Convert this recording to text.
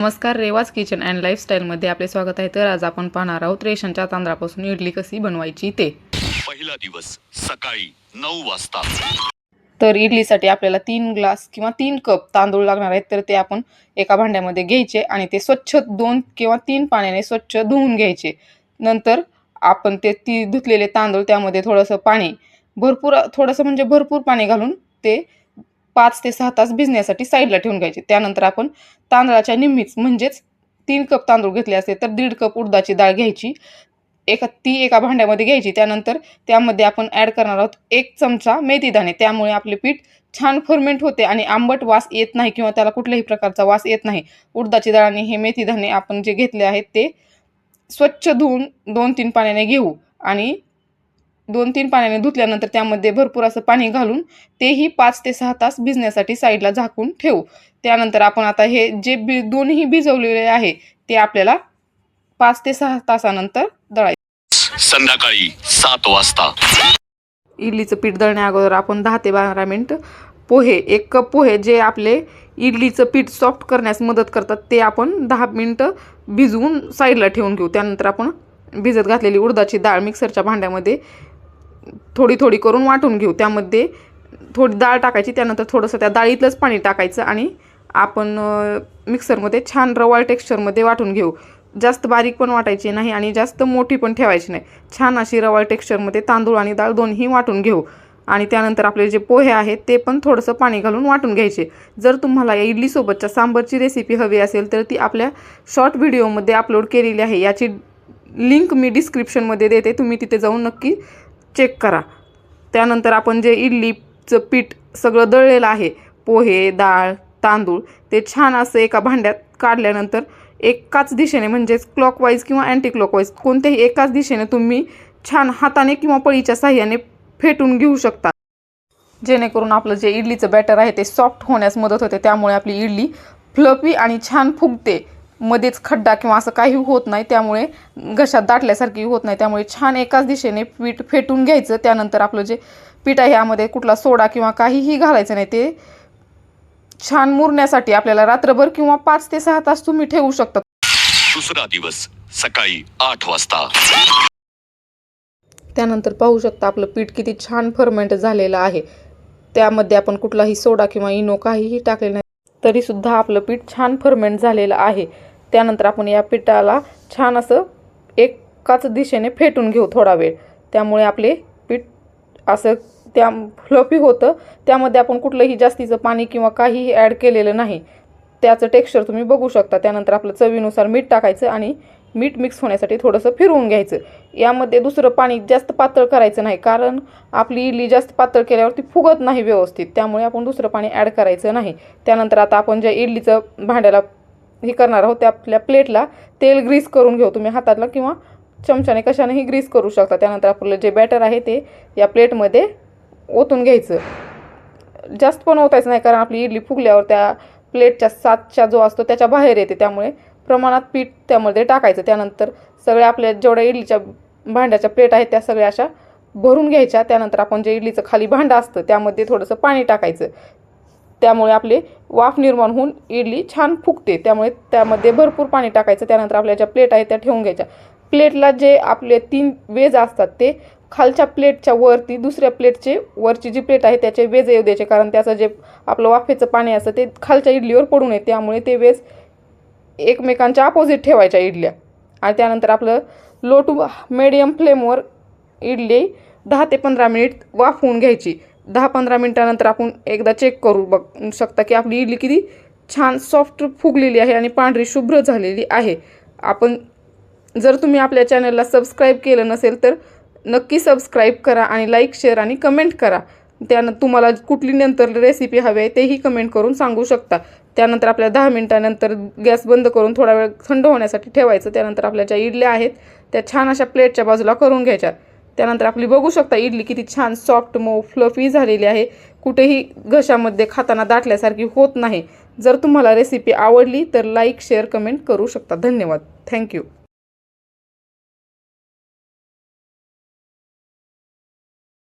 नमस्कार, रेवाज kitchen and लाईफस्टाईलमध्ये आपले स्वागत आहे. तर आज आपण पाहणार आहोत रेशनच्या तांदळापासून इडली कशी बनवायची ते. पहिला दिवस सकाळी 9 वाजता. तर इडलीसाठी आपल्याला 3 ग्लास किंवा 3 कप तांदूळ लागणार आहेत. तर ते आपण एका भांड्यामध्ये घ्यायचे आणि ते स्वच्छ 2 किंवा 3 पाण्याने स्वच्छ धुवून घ्यायचे. नंतर आपण ते धुतलेले तांदूळ त्यामध्ये थोडंसं पाणी भरपूर पाणी घालून ते 5 ते 6 तास भिजण्यासाठी साईडला ठेवून घ्यायचे. त्यानंतर आपण तांदळाच्या निम्मीच म्हणजेच 3 कप तांदूळ घेतले असते तर 1.5 कप उडदाची डाळ घ्यायची. एका भांड्यामध्ये घ्यायची. त्यानंतर त्यामध्ये आपण ॲड करणार आहोत 1 चमचा मेथीदाणे. त्यामुळे आपले पीठ छान फर्मेंट होते आणि आंबट वास येत नाही किंवा त्याला कुठल्याही प्रकारचा वास येत नाही. उडदाची डाळ आणि हे मेथीदाणे आपण जे घेतले आहेत ते स्वच्छ धुवून 2-3 पाण्याने घेऊ आणि 2-3 पाण्याने धुतल्यानंतर त्यामध्ये भरपूर असं पाणी घालून तेही 5 ते 6 तास भिजण्यासाठी साईडला झाकून ठेवू. त्यानंतर आपण आता हे जे दोन्ही भिजवलेले आहे ते आपल्याला 5 ते 6 तासानंतर दळायचे. संध्याकाळी 7 वाजता. इडलीचं पीठ दळण्या अगोदर आपण 10 ते 12 मिनिट 1 कप पोहे जे आपले इडलीचं पीठ सॉफ्ट करण्यास मदत करतात ते आपण 10 मिनिटं भिजवून साईडला ठेवून घेऊ. त्यानंतर आपण भिजत घातलेली उडदाची डाळ मिक्सरच्या भांड्यामध्ये थोडी करून वाटून घेऊ. त्यामध्ये थोडी डाळ टाकायची. त्यानंतर थोडंसं त्या डाळीतलंच पाणी टाकायचं आणि आपण मिक्सरमध्ये छान रवाळ टेक्स्चरमध्ये वाटून घेऊ. जास्त बारीक पण वाटायची नाही आणि जास्त मोठी पण ठेवायची नाही. छान अशी रवाळ टेक्स्चरमध्ये तांदूळ आणि डाळ दोन्ही वाटून घेऊ. आणि त्यानंतर आपले जे पोहे आहेत ते पण थोडंसं पाणी घालून वाटून घ्यायचे. जर तुम्हाला या इडलीसोबतच्या सांबरची रेसिपी हवी असेल तर ती आपल्या शॉर्ट व्हिडिओमध्ये अपलोड केलेली आहे. याची लिंक मी डिस्क्रिप्शनमध्ये देते, तुम्ही तिथे जाऊन नक्की चेक करा. त्यानंतर आपण जे इडलीचं पीठ सगळं दळलेलं आहे, पोहे, डाळ, तांदूळ, ते छान असं एका भांड्यात काढल्यानंतर एकाच दिशेने म्हणजेच क्लॉकवाईज किंवा अँटी क्लॉकवाईज कोणत्याही एकाच दिशेने तुम्ही छान हाताने किंवा पळीच्या साह्याने फेटून घेऊ शकता. जेणेकरून आपलं जे इडलीचं बॅटर आहे ते सॉफ्ट होण्यास मदत होते. त्यामुळे आपली इडली फ्लफी आणि छान फुगते. मध्येच खड्डा किंवा असं काही होत नाही. त्यामुळे घशात दाटल्यासारखी होत नाही. त्यामुळे छान एकाच दिशेने पीठ फेटून घ्यायचं. त्यानंतर आपलं जे पीठ आहे यामध्ये कुठला सोडा किंवा काहीही घालायचं नाही. ते छान मुरण्यासाठी आपल्याला रात्रभर किंवा 5 ते 6 तास तुम्ही ठेवू शकता. दुसरा दिवस सकाळी 8 वाजता. त्यानंतर पाहू शकता आपलं पीठ किती छान फर्मेंट झालेलं आहे. त्यामध्ये आपण कुठलाही सोडा किंवा इनो काहीही टाकले नाही तरीसुद्धा आपलं पीठ छान फर्मेंट झालेलं आहे. त्यानंतर आपण या पिठाला छान असं एकाच दिशेने फेटून घेऊ थोडा वेळ. त्यामुळे आपले पीठ असं त्या फ्लफी होतं. त्यामध्ये आपण कुठलंही जास्तीचं पाणी किंवा काहीही ॲड केलेलं नाही. त्याचं टेक्स्चर तुम्ही बघू शकता. त्यानंतर आपलं चवीनुसार मीठ टाकायचं आणि मीठ मिक्स होण्यासाठी थोडंसं फिरवून घ्यायचं. यामध्ये दुसरं पाणी जास्त पातळ करायचं नाही, कारण आपली इडली जास्त पातळ केल्यावरती फुगत नाही व्यवस्थित. त्यामुळे आपण दुसरं पाणी ॲड करायचं नाही. त्यानंतर आता आपण ज्या इडलीचं भांड्याला हे करणार आहोत त्या आपल्या प्लेटला तेल ग्रीस करून घेऊ. तुम्ही हातातला किंवा चमच्याने कशानेही ग्रीस करू शकता. त्यानंतर आपलं जे बॅटर आहे ते या प्लेटमध्ये ओतून घ्यायचं. जास्त पण ओतायचं नाही, कारण आपली इडली फुगल्यावर त्या प्लेटच्या सातच्या जो असतो त्याच्या बाहेर येते. त्यामुळे प्रमाणात पीठ त्यामध्ये टाकायचं. त्यानंतर सगळ्या आपल्या जेवढ्या इडलीच्या भांड्याच्या प्लेट आहेत त्या सगळ्या अशा भरून घ्यायच्या. त्यानंतर आपण जे इडलीचं खाली भांडं असतं त्यामध्ये थोडंसं पाणी टाकायचं. त्यामुळे आपले वाफ निर्माण होऊन इडली छान फुगते. त्यामुळे त्यामध्ये भरपूर पाणी टाकायचं. त्यानंतर आपल्या ज्या प्लेट आहेत त्या ठेवून घ्यायच्या. प्लेटला जे आपले 3 वेज असतात ते खालच्या प्लेटच्या वरती दुसऱ्या प्लेटचे वरची जी प्लेट आहे त्याचे वेज येऊ द्यायचे, कारण त्याचं जे आपलं वाफेचं पाणी असतं ते खालच्या इडलीवर पडू नये. त्यामुळे ते वेज एकमेकांच्या अपोजिट ठेवायच्या इडल्या. आणि त्यानंतर आपलं लो टू मिडियम फ्लेमवर इडली 10 ते 15 मिनिट वाफवून घ्यायची. 10-15 मिनिटानंतर आपण एकदा चेक करू शकता की आपली इडली किती छान सॉफ्ट फुगलेली आहे आणि पांढरी शुभ्र झालेली आहे. जर तुम्ही आपल्या चॅनलला सबस्क्राईब केलं नसेल तर नक्की सबस्क्राईब करा आणि लाईक, शेअर आणि कमेंट करा. त्यानंतर तुम्हाला कुठली नंतर रेसिपी हवी आहे तेही कमेंट करून सांगू शकता. त्यानंतर आपल्या 10 मिनिटानंतर गॅस बंद करून थोडा वेळ थंड होण्यासाठी ठेवायचं. त्यानंतर आपल्या ज्या इडल्या आहेत त्या छान अशा प्लेटच्या बाजूला करून घ्यायच्या. त्यानंतर आपली बघू शकता इडली किती छान सॉफ्ट मऊ फ्लफी झालेली आहे. कुठेही घशामध्ये खाताना दाटल्यासारखी होत नाही. जर तुम्हाला रेसिपी आवडली तर लाईक, शेअर, कमेंट करू शकता. धन्यवाद. थँक्यू.